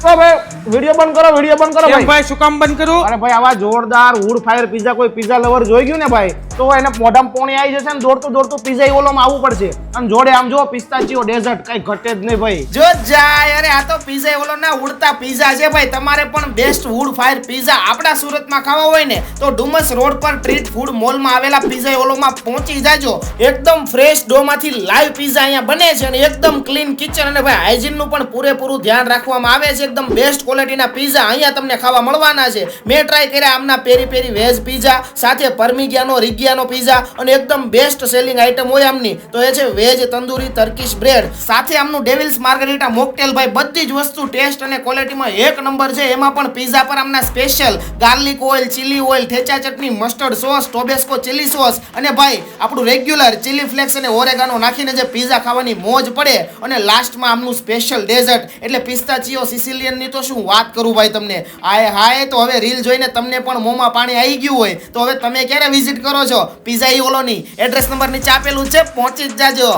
તો ભાઈ વિડિયો બંધ કરો કેમ ભાઈ શું કામ બંધ કરું? અરે ભાઈ આવા જોરદાર વુડ ફાયર પીઝા કોઈ પીઝા લવર જોઈ ગયું ને ભાઈ તો એને મોઢામાં પોણી આવી જશે ને દોડતું પીઝા ઓલોમાં આવવું પડશે અને જોડે આમ જો પિસ્તાચીઓ ડેઝર્ટ કઈ ઘટે જ નહીં ભાઈ જો જાય અરે આ તો પીઝા ઓલો ના ઉડતા પીઝા છે ભાઈ તમારે પણ બેસ્ટ વુડ ફાયર પીઝા આપણા સુરતમાં ખાવા હોય ને તો ડુમસ રોડ પર ટ્રીટ ફૂડ મોલમાં આવેલા પીઝા ઓલોમાં પહોંચી જાજો એકદમ ફ્રેશ ડોમાંથી લાઈવ પીઝા અહીંયા બને છે અને એકદમ ક્લીન કિચન અને ભાઈ હાઇજીન નું પણ પૂરેપૂરું ધ્યાન રાખવામાં આવે છે એકદમ બેસ્ટ ક્વોલિટીના પીઝા અહીંયા તમને ખાવા મળવાના છે મેં ટ્રાય કર્યા આમના પેરી પેરી વેજ પીઝા સાથે પરમિગિયાનો રિગિયાનો પીઝા અને એકદમ બેસ્ટ સેલિંગ આઈટમ હોય આમની તો એ છે વેજ તંદૂરી ટર્કીશ બ્રેડ સાથે આમનું ડેવિલ્સ માર્ગરીટા મોકટેલ ભાઈ બધી જ વસ્તુ ટેસ્ટ અને ક્વોલિટીમાં એક નંબર છે એમાં પણ પીઝા પર આમના special garlic oil chili oil ઠેચા ચટણી mustard sauce Tabasco chili sauce અને ભાઈ આપણું રેગ્યુલર ચીલી ફ્લેક્સ અને ઓરેગાનો નાખીને જે પીઝા ખાવાની મોજ પડે અને લાસ્ટમાં આમનું સ્પેશિયલ ડેઝર્ટ એટલે પિસ્તાચીઓ સિસિલિયન ની તો શું વાત કરું ભાઈ તમને હાય તો હવે રીલ જોઈને તમને પણ મોંમાં પાણી આવી ગયું હોય તો હવે તમે ક્યારે વિઝિટ કરો છો પીઝા ઓલોની એડ્રેસ નંબર નીચે આપેલું છે પહોંચી જ જાજો